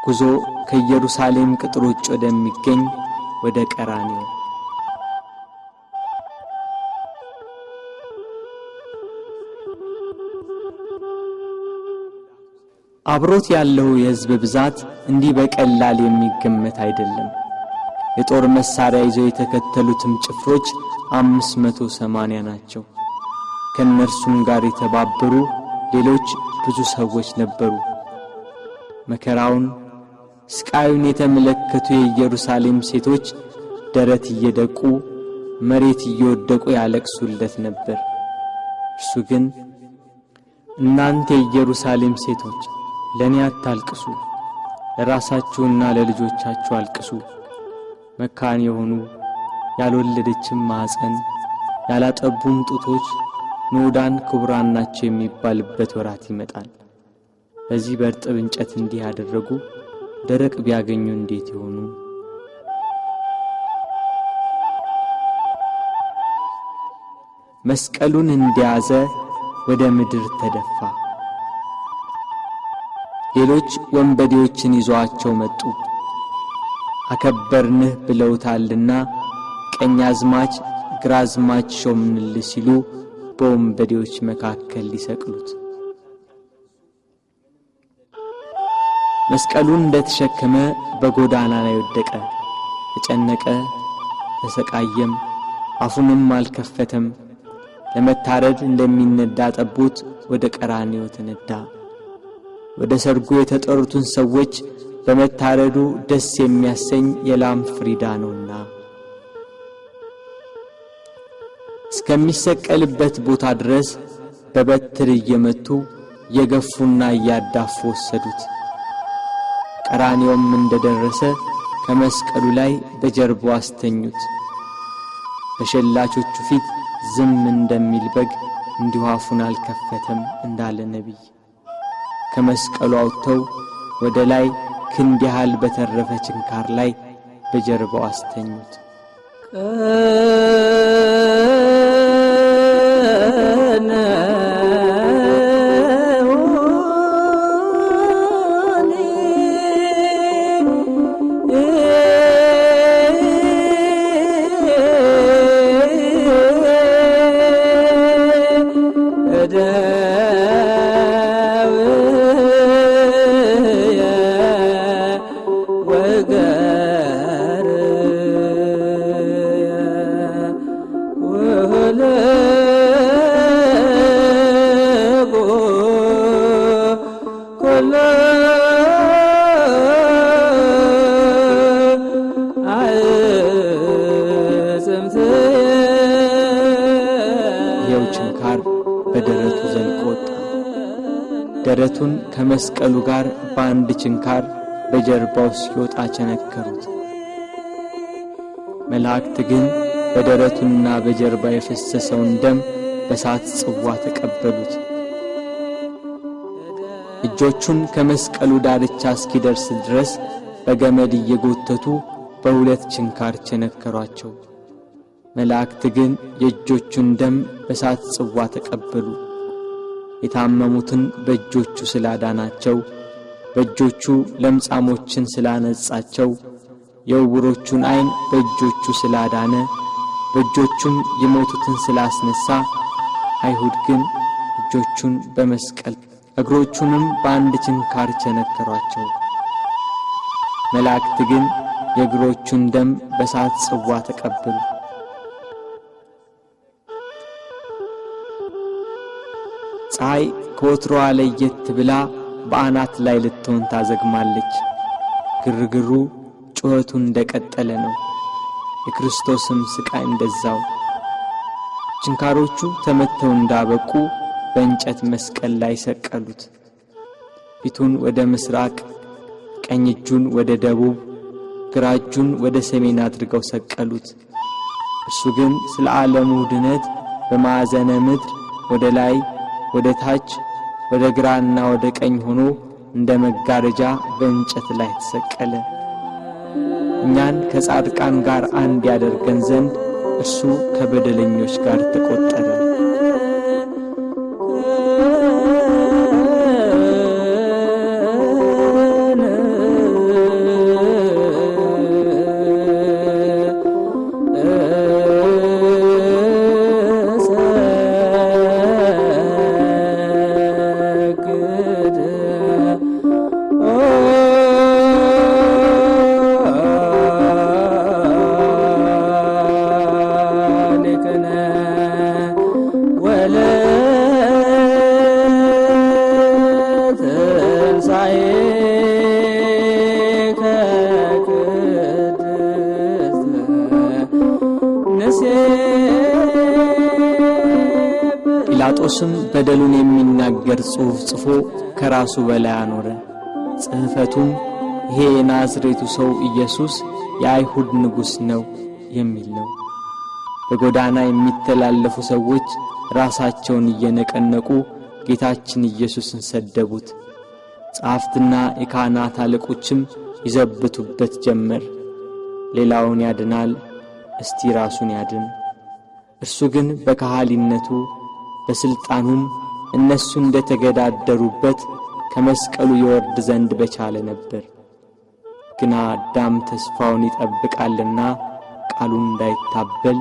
ጉዞ ከኢየሩሳሌም ቅጥር ውጭ ወደሚገኝ ወደ ቀራንዮ። አብሮት ያለው የሕዝብ ብዛት እንዲህ በቀላል የሚገመት አይደለም። የጦር መሳሪያ ይዘው የተከተሉትም ጭፍሮች 580 ናቸው። ከነርሱም ጋር የተባበሩ ሌሎች ብዙ ሰዎች ነበሩ። መከራውን ስቃዩን የተመለከቱ የኢየሩሳሌም ሴቶች ደረት እየደቁ መሬት እየወደቁ ያለቅሱለት ነበር። እርሱ ግን እናንተ የኢየሩሳሌም ሴቶች ለኔ አታልቅሱ፣ ለራሳችሁና ለልጆቻችሁ አልቅሱ። መካን የሆኑ ያልወለደችም ማኅፀን ያላጠቡም ጡቶች ንዑዳን ክቡራን ናቸው የሚባልበት ወራት ይመጣል። በዚህ በእርጥብ እንጨት እንዲህ ያደረጉ ደረቅ ቢያገኙ እንዴት ይሆኑ? መስቀሉን እንደያዘ ወደ ምድር ተደፋ። ሌሎች ወንበዴዎችን ይዘዋቸው መጡ። አከበርንህ ብለውታልና ቀኛዝማች ግራዝማች ሾምንልህ ሲሉ በወንበዴዎች መካከል ሊሰቅሉት። መስቀሉን እንደተሸከመ በጎዳና ላይ ወደቀ። ተጨነቀ፣ ተሰቃየም፣ አፉንም አልከፈተም። ለመታረድ እንደሚነዳ ጠቦት ወደ ቀራንዮ ተነዳ። ወደ ሰርጉ የተጠሩትን ሰዎች በመታረዱ ደስ የሚያሰኝ የላም ፍሪዳ ነውና እስከሚሰቀልበት ቦታ ድረስ በበትር እየመቱ እየገፉና እያዳፉ ወሰዱት። ቀራንዮም እንደደረሰ ከመስቀሉ ላይ በጀርባው አስተኙት። በሸላቾቹ ፊት ዝም እንደሚል በግ እንዲሁ አፉን አልከፈተም እንዳለ ነቢይ ከመስቀሉ አውጥተው ወደ ላይ ክንድ ያህል በተረፈ ችንካር ላይ በጀርባው አስተኙት። ችንካር በደረቱ ዘልቆ ወጣ። ደረቱን ከመስቀሉ ጋር በአንድ ችንካር በጀርባው ሲወጣ ቸነከሩት። መላእክት ግን በደረቱና በጀርባ የፈሰሰውን ደም በሳት ጽዋ ተቀበሉት። እጆቹን ከመስቀሉ ዳርቻ እስኪደርስ ድረስ በገመድ እየጎተቱ በሁለት ችንካር ቸነከሯቸው። መላእክት ግን የእጆቹን ደም በሳት ጽዋ ተቀበሉ። የታመሙትን በእጆቹ ስላዳናቸው፣ በእጆቹ ለምጻሞችን ስላነጻቸው፣ የዕውሮቹን ዓይን በእጆቹ ስላዳነ፣ በእጆቹም የሞቱትን ስላስነሳ፣ አይሁድ ግን እጆቹን በመስቀል እግሮቹንም በአንድ ችንካር ቸነከሯቸው። መላእክት ግን የእግሮቹን ደም በሳት ጽዋ ተቀበሉ። ፀሐይ ከወትሮዋ ለየት ብላ በአናት ላይ ልትሆን ታዘግማለች። ግርግሩ ጩኸቱ እንደቀጠለ ነው። የክርስቶስም ስቃይ እንደዛው። ችንካሮቹ ተመተው እንዳበቁ በእንጨት መስቀል ላይ ሰቀሉት። ፊቱን ወደ ምስራቅ፣ ቀኝ እጁን ወደ ደቡብ፣ ግራ እጁን ወደ ሰሜን አድርገው ሰቀሉት። እርሱ ግን ስለ ዓለሙ ድነት በማዕዘነ ምድር ወደ ላይ ወደ ታች ወደ ግራና ወደ ቀኝ ሆኖ እንደ መጋረጃ በእንጨት ላይ ተሰቀለ። እኛን ከጻድቃን ጋር አንድ ያደርገን ዘንድ እርሱ ከበደለኞች ጋር ተቆጠረ። ጲላጦስም በደሉን የሚናገር ጽሑፍ ጽፎ ከራሱ በላይ አኖረ። ጽሕፈቱም ይሄ የናዝሬቱ ሰው ኢየሱስ የአይሁድ ንጉሥ ነው የሚል ነው። በጎዳና የሚተላለፉ ሰዎች ራሳቸውን እየነቀነቁ ጌታችን ኢየሱስን ሰደቡት። ጸሐፍትና የካህናት አለቆችም ይዘብቱበት ጀመር። ሌላውን ያድናል፣ እስቲ ራሱን ያድን። እርሱ ግን በካህሊነቱ በስልጣኑም እነሱ እንደተገዳደሩበት ከመስቀሉ ይወርድ ዘንድ በቻለ ነበር። ግና አዳም ተስፋውን ይጠብቃልና ቃሉን እንዳይታበል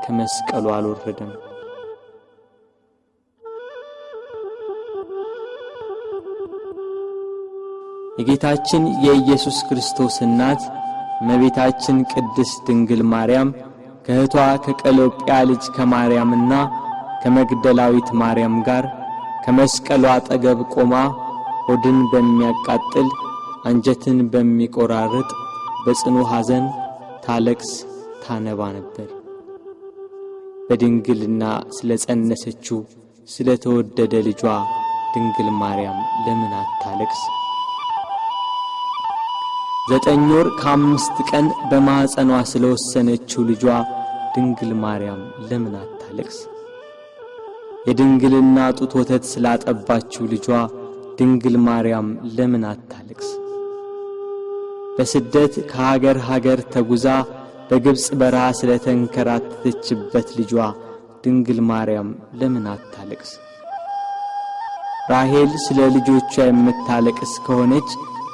ከመስቀሉ አልወረደም። የጌታችን የኢየሱስ ክርስቶስ እናት እመቤታችን ቅድስት ድንግል ማርያም ከእህቷ ከቀሎጵያ ልጅ ከማርያምና ከመግደላዊት ማርያም ጋር ከመስቀሉ አጠገብ ቆማ ሆድን በሚያቃጥል አንጀትን በሚቆራርጥ በጽኑ ሐዘን ታለቅስ ታነባ ነበር። በድንግልና ስለጸነሰችው ስለተወደደ ልጇ ድንግል ማርያም ለምን አታለቅስ? 9 ወር ከ5 ቀን በማኅፀኗ ስለወሰነችው ልጇ ድንግል ማርያም ለምን አታለቅስ? የድንግልና ጡት ወተት ስላጠባችው ልጇ ድንግል ማርያም ለምን አታለቅስ? በስደት ከሀገር ሀገር ተጉዛ በግብፅ በረሃ ስለተንከራተተችበት ልጇ ድንግል ማርያም ለምን አታለቅስ? ራሔል ስለ ልጆቿ የምታለቅስ ከሆነች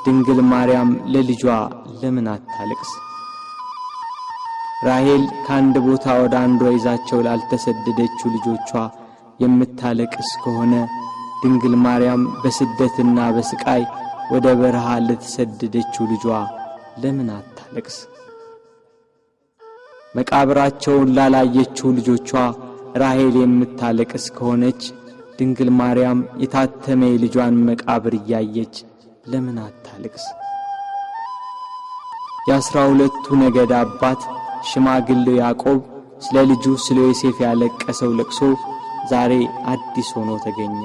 ድንግል ማርያም ለልጇ ለምን አታለቅስ? ራሔል ከአንድ ቦታ ወደ አንዷ ይዛቸው ላልተሰደደችው ልጆቿ የምታለቅስ ከሆነ ድንግል ማርያም በስደትና በስቃይ ወደ በረሃ ለተሰደደችው ልጇ ለምን አታለቅስ? መቃብራቸውን ላላየችው ልጆቿ ራሔል የምታለቅስ ከሆነች ድንግል ማርያም የታተመ የልጇን መቃብር እያየች ለምን አታለቅስ? የ12ቱ ነገድ አባት ሽማግሌው ያዕቆብ ስለ ልጁ ስለ ዮሴፍ ያለቀሰው ለቅሶ ዛሬ አዲስ ሆኖ ተገኘ።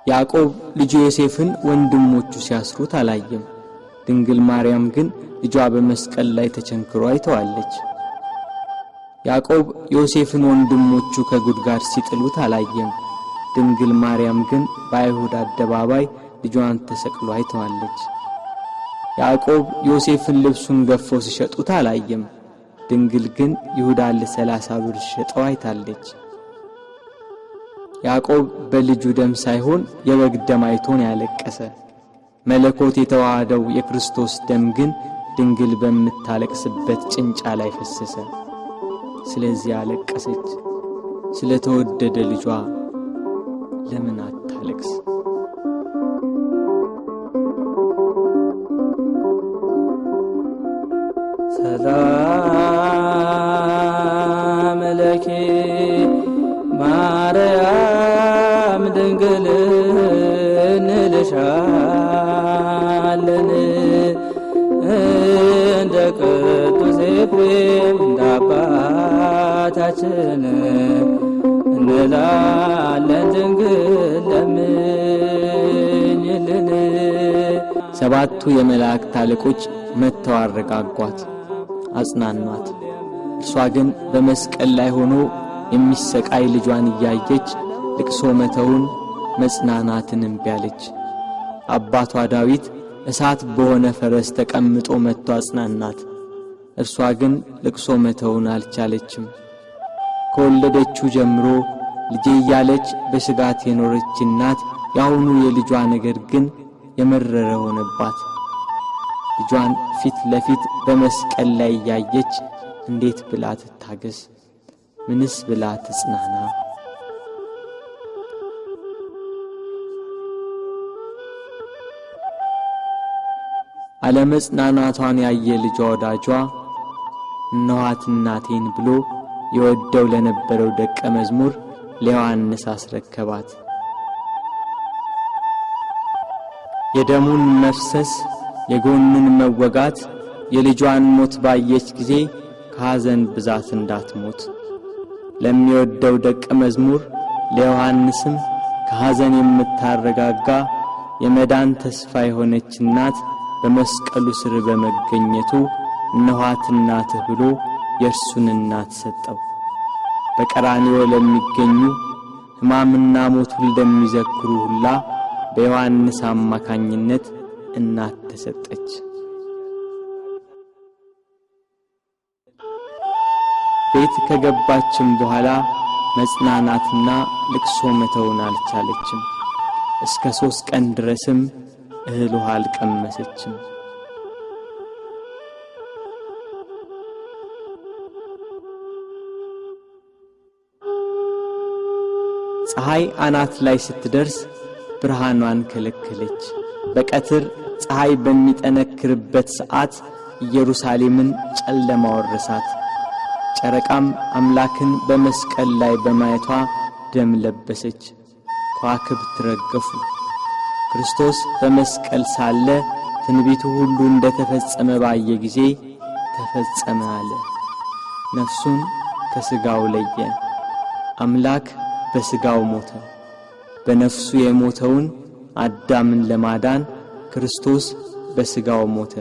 ያዕቆብ ልጁ ዮሴፍን ወንድሞቹ ሲያስሩት አላየም። ድንግል ማርያም ግን ልጇ በመስቀል ላይ ተቸንክሮ አይተዋለች። ያዕቆብ ዮሴፍን ወንድሞቹ ከጉድጓድ ሲጥሉት አላየም። ድንግል ማርያም ግን በአይሁድ አደባባይ ልጇን ተሰቅሎ አይተዋለች። ያዕቆብ ዮሴፍን ልብሱን ገፈው ሲሸጡት አላየም። ድንግል ግን ይሁዳን ለ30 ብር ሸጠው አይታለች። ያዕቆብ በልጁ ደም ሳይሆን የበግ ደም አይቶን ያለቀሰ። መለኮት የተዋሃደው የክርስቶስ ደም ግን ድንግል በምታለቅስበት ጭንጫ ላይ ፈሰሰ። ስለዚህ አለቀሰች። ስለተወደደ ልጇ ለምን አታለቅስ? ሰላም ለኪ ማርያም ድንግል እንልሻለን እንደ ቅዱስ ኤፍሬም እንደ አባታችን እንላለን ድንግል ለምኝልን። ሰባቱ የመላእክት አለቆች መጥተው አረጋጓት፣ አጽናኗት። እርሷ ግን በመስቀል ላይ ሆኖ የሚሰቃይ ልጇን እያየች ልቅሶ መተውን መጽናናትን እምቢ አለች። አባቷ ዳዊት እሳት በሆነ ፈረስ ተቀምጦ መጥቶ አጽናናት። እርሷ ግን ልቅሶ መተውን አልቻለችም። ከወለደችው ጀምሮ ልጄ እያለች በስጋት የኖረች እናት ያሁኑ የልጇ ነገር ግን የመረረ ሆነባት። ልጇን ፊት ለፊት በመስቀል ላይ እያየች እንዴት ብላ ትታገስ? ምንስ ብላ ትጽናና? አለመጽናናቷን ያየ ልጇ ወዳጇ እነኋት እናቴን ብሎ የወደው ለነበረው ደቀ መዝሙር ለዮሐንስ አስረከባት። የደሙን መፍሰስ የጎንን መወጋት የልጇን ሞት ባየች ጊዜ ከሐዘን ብዛት እንዳትሞት ለሚወደው ደቀ መዝሙር ለዮሐንስም ከሐዘን የምታረጋጋ የመዳን ተስፋ የሆነች እናት በመስቀሉ ስር በመገኘቱ እነኋት እናትህ ብሎ የእርሱን እናት ሰጠው። በቀራንዮ ለሚገኙ ሕማምና ሞቱን ለሚዘክሩ ሁላ በዮሐንስ አማካኝነት እናት ተሰጠች። ቤት ከገባችም በኋላ መጽናናትና ልቅሶ መተውን አልቻለችም። እስከ 3 ቀን ድረስም እህል ውሃ አልቀመሰችም። ፀሐይ አናት ላይ ስትደርስ ብርሃኗን ከለከለች። በቀትር ፀሐይ በሚጠነክርበት ሰዓት ኢየሩሳሌምን ጨለማ ወረሳት። ጨረቃም አምላክን በመስቀል ላይ በማየቷ ደም ለበሰች። ከዋክብት ረገፉ። ክርስቶስ በመስቀል ሳለ ትንቢቱ ሁሉ እንደተፈጸመ ባየ ጊዜ ተፈጸመ አለ። ነፍሱን ከሥጋው ለየ። አምላክ በሥጋው ሞተ። በነፍሱ የሞተውን አዳምን ለማዳን ክርስቶስ በሥጋው ሞተ።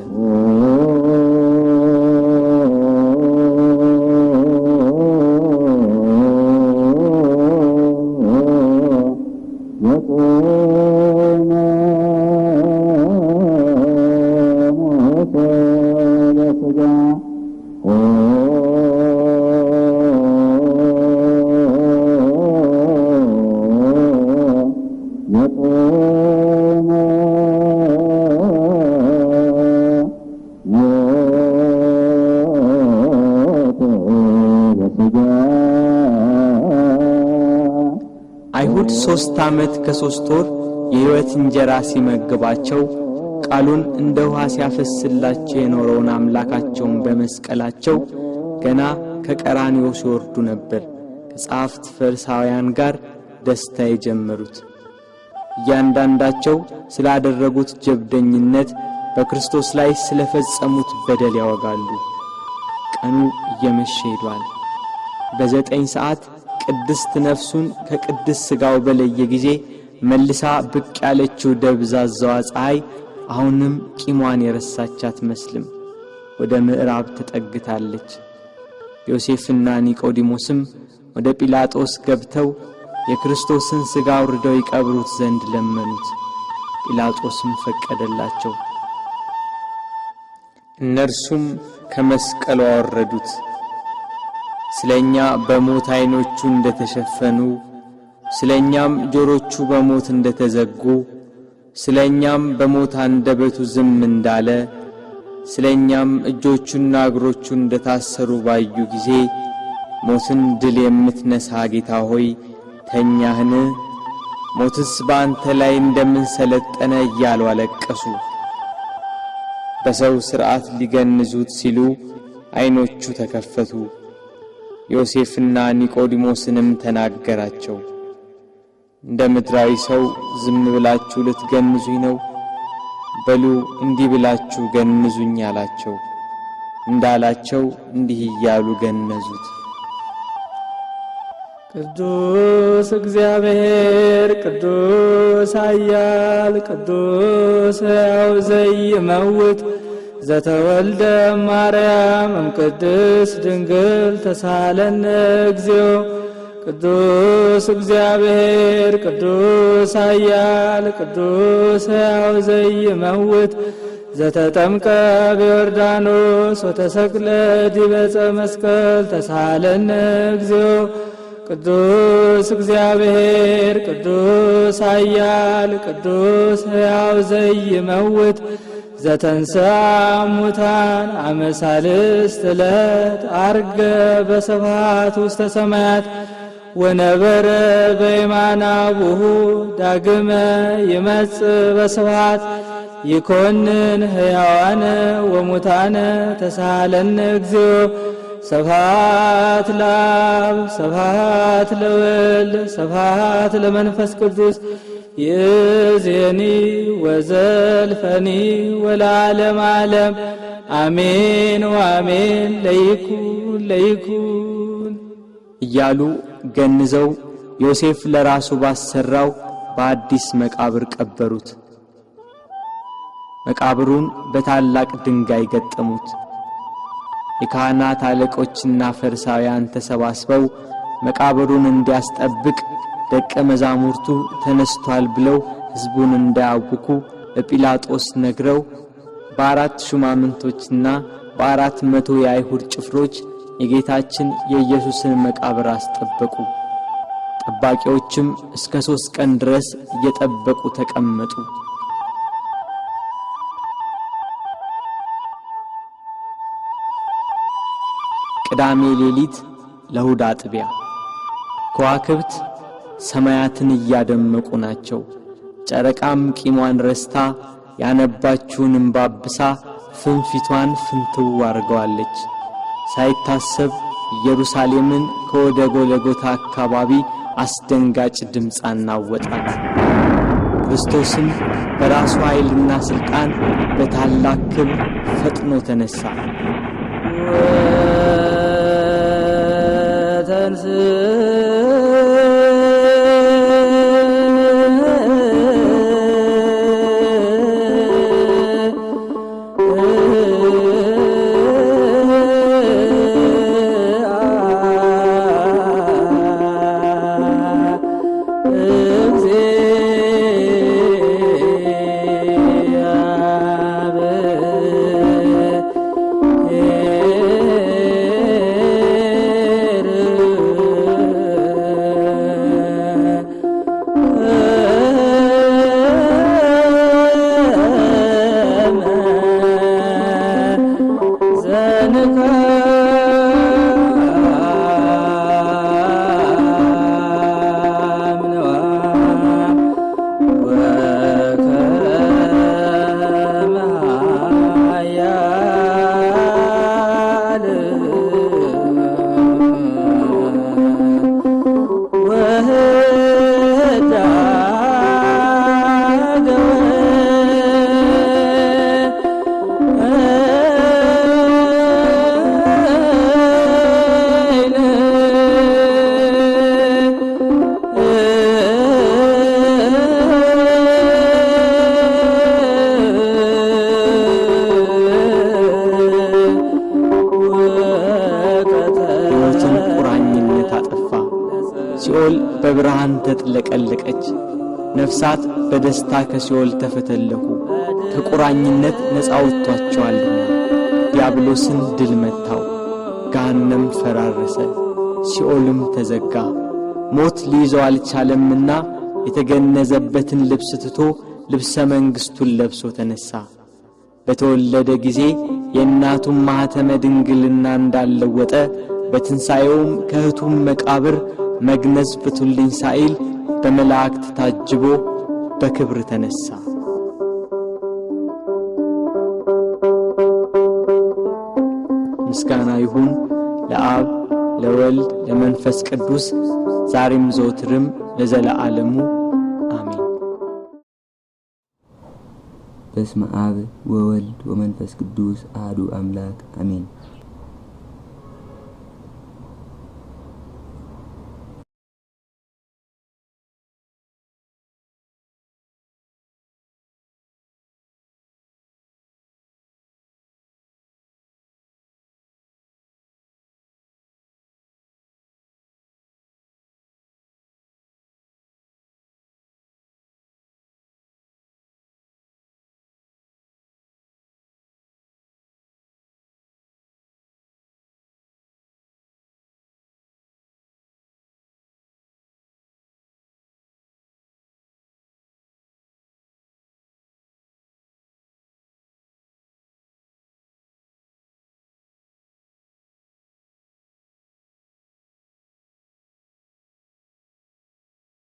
አይሁድ 3 ዓመት ከ3 ወር የሕይወት እንጀራ ሲመግባቸው ቃሉን እንደ ውሃ ሲያፈስላቸው የኖረውን አምላካቸውን በመስቀላቸው ገና ከቀራንዮ ሲወርዱ ነበር ከጸሐፍት ፈሪሳውያን ጋር ደስታ የጀመሩት። እያንዳንዳቸው ስላደረጉት ጀብደኝነት በክርስቶስ ላይ ስለፈጸሙት በደል ያወጋሉ። ቀኑ እየመሸ ሄዷል። በ9 ሰዓት ቅድስት ነፍሱን ከቅድስ ሥጋው በለየ ጊዜ መልሳ ብቅ ያለችው ደብዛዛዋ ፀሐይ አሁንም ቂሟን የረሳች አትመስልም። ወደ ምዕራብ ተጠግታለች። ዮሴፍና ኒቆዲሞስም ወደ ጲላጦስ ገብተው የክርስቶስን ሥጋ አውርደው ይቀብሩት ዘንድ ለመኑት። ጲላጦስም ፈቀደላቸው። እነርሱም ከመስቀሉ አወረዱት። ስለኛ በሞት ዓይኖቹ እንደተሸፈኑ፣ ስለኛም ጆሮቹ በሞት እንደተዘጉ፣ ስለኛም በሞት አንደበቱ ዝም እንዳለ፣ ስለኛም እጆቹና እግሮቹ እንደታሰሩ ባዩ ጊዜ ሞትን ድል የምትነሳ ጌታ ሆይ ተኛህን? ሞትስ በአንተ ላይ እንደምን ሰለጠነ እያሉ አለቀሱ። በሰው ሥርዓት ሊገንዙት ሲሉ ዓይኖቹ ተከፈቱ። ዮሴፍና ኒቆዲሞስንም ተናገራቸው። እንደ ምድራዊ ሰው ዝም ብላችሁ ልትገንዙኝ ነው? በሉ እንዲህ ብላችሁ ገንዙኝ አላቸው። እንዳላቸው እንዲህ እያሉ ገነዙት። ቅዱስ እግዚአብሔር ቅዱስ ኃያል ቅዱስ ሕያው ዘይመውት ዘተወልደ ማርያም እምቅድስት ድንግል ተሳለነ እግዚኦ። ቅዱስ እግዚአብሔር ቅዱስ ኃያል ቅዱስ ሕያው ዘይመውት ዘተጠምቀ በዮርዳኖስ ወተሰቅለ ዲበ ዕፀ መስቀል ተሳለነ እግዚኦ። ቅዱስ እግዚአብሔር ቅዱስ ኃያል ቅዱስ ሕያው ዘይመውት ዘተንሥአ እሙታን አመ ሣልስት ዕለት ዐርገ በስብሐት ውስተ ሰማያት ወነበረ በየማነ አቡሁ ዳግመ ይመጽእ በስብሐት ይኰንን ሕያዋነ ወሙታነ ተሳሃለነ እግዚኦ። ስብሐት ለአብ ስብሐት ለወልድ ስብሐት ለመንፈስ ቅዱስ ይእዜኒ ወዘልፈኒ ወለዓለመ ዓለም አሜን ወአሜን ለይኩን ለይኩን እያሉ ገንዘው ዮሴፍ ለራሱ ባሰራው በአዲስ መቃብር ቀበሩት። መቃብሩን በታላቅ ድንጋይ ገጠሙት። የካህናት አለቆችና ፈሪሳውያን ተሰባስበው መቃብሩን እንዲያስጠብቅ ደቀ መዛሙርቱ ተነስቷል ብለው ሕዝቡን እንዳያውኩ ለጲላጦስ ነግረው በ4 ሹማምንቶችና በ400 የአይሁድ ጭፍሮች የጌታችን የኢየሱስን መቃብር አስጠበቁ። ጠባቂዎችም እስከ 3 ቀን ድረስ እየጠበቁ ተቀመጡ። ቅዳሜ ሌሊት ለእሁድ አጥቢያ ከዋክብት ሰማያትን እያደመቁ ናቸው። ጨረቃም ቂሟን ረስታ ያነባችውን እንባ አብሳ ፍንፊቷን ፍንትው አርገዋለች። ሳይታሰብ ኢየሩሳሌምን ከወደ ጎልጎታ አካባቢ አስደንጋጭ ድምፅ አናወጣት። ክርስቶስም በራሱ ኃይልና ሥልጣን በታላቅ ክብር ፈጥኖ ተነሳ። እግዚአብሔር ሲኦል በብርሃን ተጥለቀለቀች። ነፍሳት በደስታ ከሲኦል ተፈተለኩ፣ ከቁራኝነት ነፃ ወጥቷቸዋልና። ዲያብሎስን ድል መታው፣ ገሃነም ፈራረሰ፣ ሲኦልም ተዘጋ። ሞት ሊይዘው አልቻለምና የተገነዘበትን ልብስ ትቶ ልብሰ መንግሥቱን ለብሶ ተነሳ። በተወለደ ጊዜ የእናቱን ማኅተመ ድንግልና እንዳለወጠ በትንሣኤውም ከእህቱም መቃብር መግነዝ ፍቱልኝ ሳይል በመላእክት ታጅቦ በክብር ተነሳ። ምስጋና ይሁን ለአብ ለወልድ ለመንፈስ ቅዱስ ዛሬም ዘወትርም ለዘለዓለሙ አሜን። በስመ አብ ወወልድ ወመንፈስ ቅዱስ አሐዱ አምላክ አሜን።